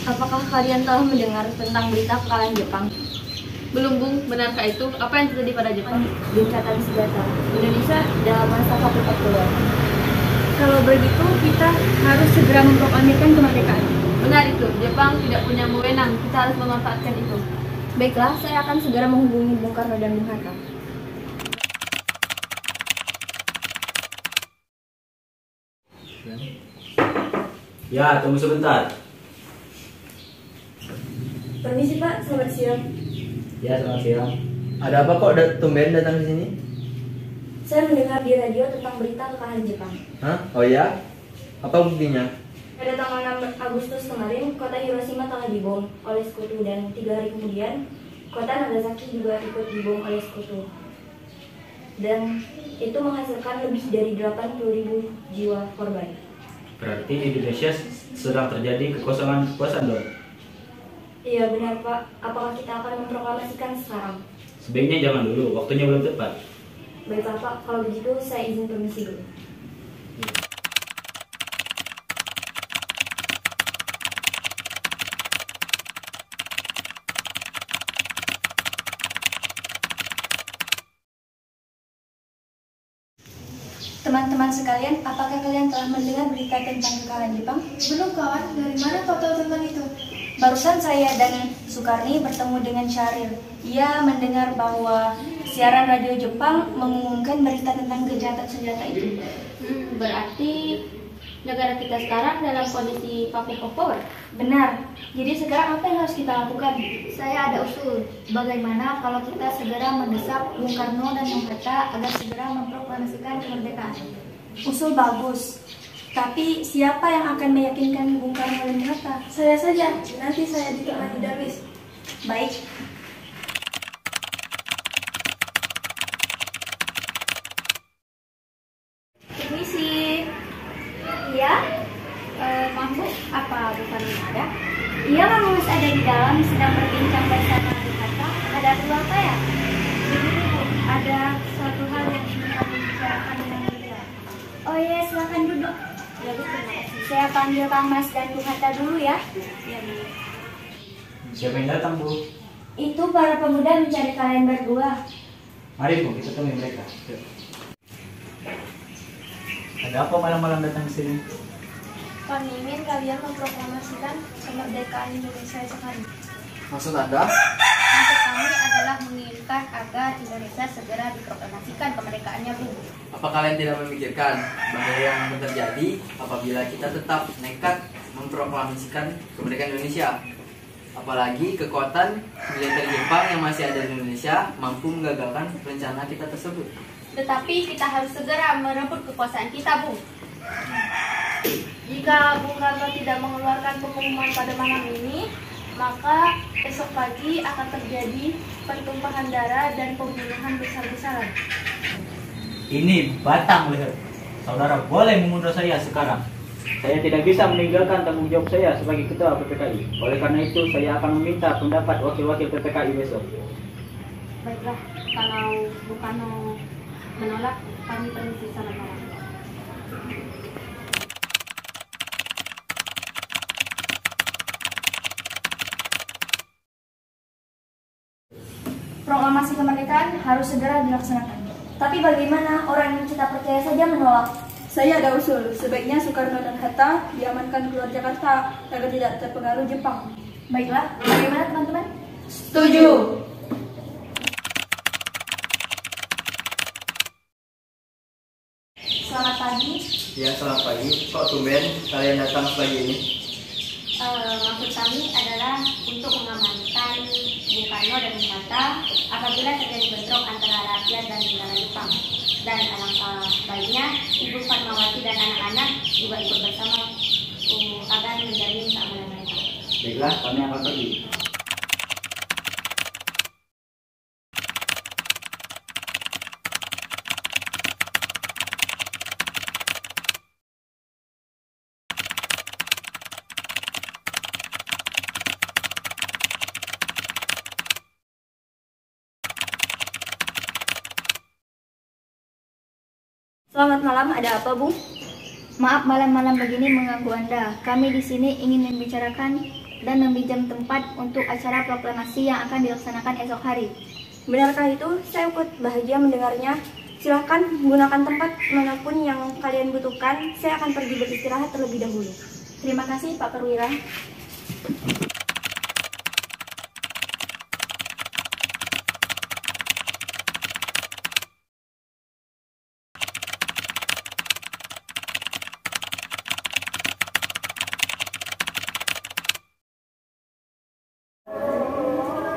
Apakah kalian telah mendengar tentang berita kekalahan Jepang? Belum, Bung. Benarkah itu? Apa yang terjadi pada Jepang? Gencatan senjata Indonesia dalam masa keterpuruan. Kalau begitu, kita harus segera memproklamirkan kemerdekaan. Benar itu. Jepang tidak punya wewenang. Kita harus memanfaatkan itu. Baiklah, saya akan segera menghubungi Bung Karno dan Bung Hatta. Ya, tunggu sebentar. Permisi Pak, selamat siang. Ya, selamat siang. Ada apa kok tumben datang ke sini? Saya mendengar di radio tentang berita kekalahan Jepang. Hah? Oh ya? Apa buktinya? Pada tanggal 6 Agustus kemarin, kota Hiroshima telah dibom oleh sekutu dan 3 hari kemudian, kota Nagasaki juga ikut dibom oleh sekutu. Dan itu menghasilkan lebih dari 80.000 jiwa korban. Berarti di Indonesia sedang terjadi kekosongan kekuasaan dong? Iya benar Pak, apakah kita akan memproklamasikan sekarang? Sebaiknya jangan dulu, waktunya belum tepat. Baiklah Pak, kalau begitu saya izin permisi dulu. Teman-teman sekalian, apakah kalian telah mendengar berita tentang kekalahan Jepang? Belum kawan, dari mana kau tahu tentang itu? Barusan saya dan Sukarni bertemu dengan Syahrir. Ia mendengar bahwa siaran radio Jepang mengumumkan berita tentang gencatan senjata itu. Berarti negara kita sekarang dalam kondisi public of power. Benar. Jadi sekarang apa yang harus kita lakukan? Saya ada usul. Bagaimana kalau kita segera mendesak Bung Karno dan Bung Hatta agar segera memproklamasikan kemerdekaan? Usul bagus. Tapi siapa yang akan meyakinkan Bung Karno dan Bung Hatta? Saya saja, nanti saya ditemani Darwis. Baik. Permisi. Iya? Maaf Bu, apa bukan ada? Iya, Kang Mas ada di dalam sedang berbincang bersama Bung Hatta. Ada perlu apa ya? Begini Bu, ada suatu hal yang ingin kami bicarakan dengan beliau. Oh iya, silakan duduk. Ya Bu, terima kasih. Saya panggil Kang Mas dan Bung Hatta dulu ya. Ya Bu. Siapa yang datang, Bu? Itu para pemuda mencari kalian berdua. Mari, Bu, kita temui mereka. Yuk. Ada apa malam-malam datang ke sini? Kami ingin kalian memproklamasikan kemerdekaan Indonesia sekali. Maksud Anda? Maksud kami adalah menginginkan agar Indonesia segera diproklamasikan kemerdekaannya Bu. Apa kalian tidak memikirkan bahaya yang akan terjadi apabila kita tetap nekat memproklamasikan kemerdekaan Indonesia? Apalagi kekuatan militer Jepang yang masih ada di Indonesia mampu menggagalkan rencana kita tersebut. Tetapi kita harus segera merebut kekuasaan kita Bu. Jika Bung Karno tidak mengeluarkan pengumuman pada malam ini, maka esok pagi akan terjadi pertumpahan darah dan pembunuhan besar-besaran. Ini batang leher. Saudara boleh memundur saya sekarang. Saya tidak bisa meninggalkan tanggung jawab saya sebagai ketua PPKI. Oleh karena itu, saya akan meminta pendapat wakil-wakil PPKI besok. Baiklah, kalau Bung Karno menolak, kami permisi selamat malam. Proklamasi kemerdekaan harus segera dilaksanakan. Tapi bagaimana orang yang kita percaya saja menolak? Saya ada usul, sebaiknya Soekarno dan Hatta diamankan keluar Jakarta agar tidak terpengaruh Jepang. Baiklah, bagaimana teman-teman? Setuju. Selamat pagi. Ya, selamat pagi. Kok tumben kalian datang pagi ini? Maksud kami adalah untuk mengamankan Bung Karno dan Bung Hatta apabila terjadi bentrok antara rakyat dan negara Jepang. Dan alangkah baiknya Ibu Fatmawati dan anak-anak juga ikut bersama agar menjamin keamanan mereka. Baiklah, kami akan pergi. Selamat malam, ada apa, Bung? Maaf malam-malam begini mengganggu Anda. Kami di sini ingin membicarakan dan meminjam tempat untuk acara proklamasi yang akan dilaksanakan esok hari. Benarkah itu? Saya ikut bahagia mendengarnya. Silahkan gunakan tempat manapun yang kalian butuhkan. Saya akan pergi beristirahat terlebih dahulu. Terima kasih Pak Perwira.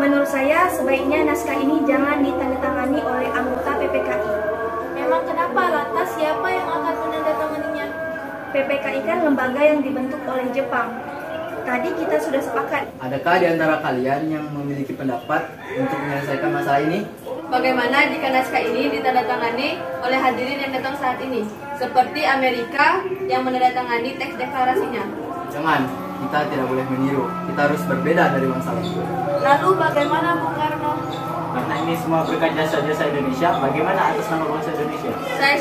Menurut saya, sebaiknya naskah ini jangan ditandatangani oleh anggota PPKI. Memang kenapa? Lantas siapa yang akan menandatanganinya? PPKI kan lembaga yang dibentuk oleh Jepang. Tadi kita sudah sepakat. Adakah di antara kalian yang memiliki pendapat untuk menyelesaikan masalah ini? Bagaimana jika naskah ini ditandatangani oleh hadirin yang datang saat ini? Seperti Amerika yang menandatangani teks deklarasinya. Jangan, kita tidak boleh meniru. Kita harus berbeda dari bangsa lain. Lalu bagaimana Bung Karno? Karena ini semua berkat jasa-jasa Indonesia, bagaimana atas nama bangsa Indonesia? Saya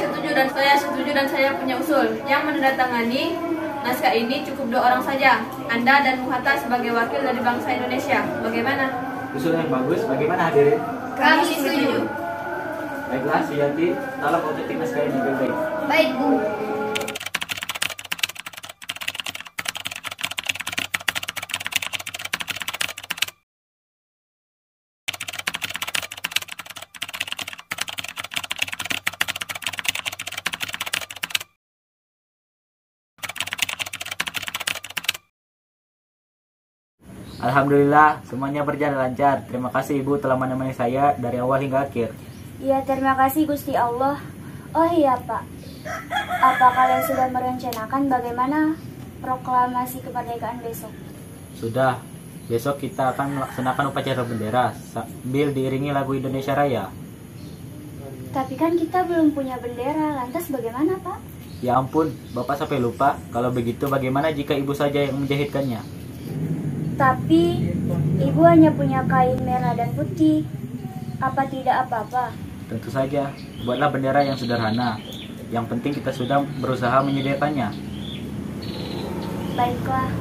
setuju dan saya punya usul. Yang menandatangani naskah ini cukup 2 orang saja. Anda dan Bung Hatta sebagai wakil dari bangsa Indonesia. Bagaimana? Usul yang bagus, bagaimana hadirin? Kami setuju. Baiklah, Suyati, tolong otentik naskah ini baik-baik. Baik, Bu. Alhamdulillah, semuanya berjalan lancar. Terima kasih Ibu telah menemani saya dari awal hingga akhir. Ya, terima kasih Gusti Allah. Oh iya Pak, apa kalian sudah merencanakan bagaimana proklamasi kemerdekaan besok? Sudah, besok kita akan melaksanakan upacara bendera sambil diiringi lagu Indonesia Raya. Tapi kan kita belum punya bendera, lantas bagaimana Pak? Ya ampun, Bapak sampai lupa. Kalau begitu bagaimana jika Ibu saja yang menjahitkannya? Tapi Ibu hanya punya kain merah dan putih. Apa tidak apa-apa? Tentu saja, buatlah bendera yang sederhana. Yang penting kita sudah berusaha menyediakannya. Baiklah.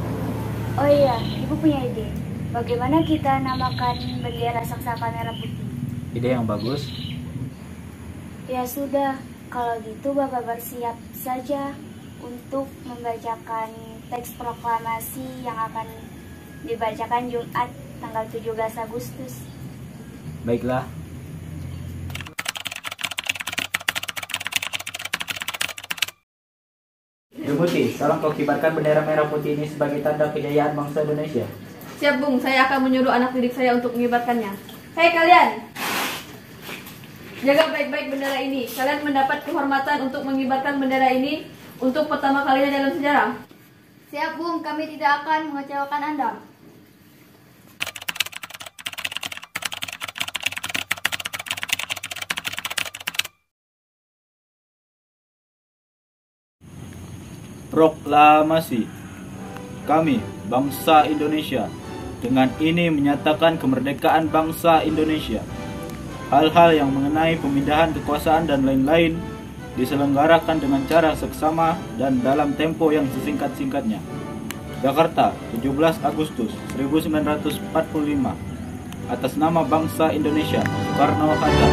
Oh iya, Ibu punya ide. Bagaimana kita namakan bendera sangsaka merah putih? Ide yang bagus. Ya sudah, kalau gitu Bapak bersiap saja untuk membacakan teks proklamasi yang akan dibacakan Jumat tanggal 17 Agustus. Baiklah. Ibu Putih, tolong kau kibarkan bendera merah putih ini sebagai tanda kejayaan bangsa Indonesia. Siap Bung, saya akan menyuruh anak didik saya untuk mengibarkannya. Hei kalian, jaga baik-baik bendera ini. Kalian mendapat kehormatan untuk mengibarkan bendera ini untuk pertama kalinya dalam sejarah. Siap Bung, kami tidak akan mengecewakan Anda. Proklamasi. Kami, bangsa Indonesia, dengan ini menyatakan kemerdekaan bangsa Indonesia. Hal-hal yang mengenai pemindahan kekuasaan dan lain-lain diselenggarakan dengan cara seksama dan dalam tempo yang sesingkat-singkatnya. Jakarta, 17 Agustus 1945. Atas nama bangsa Indonesia, Soekarno-Hatta.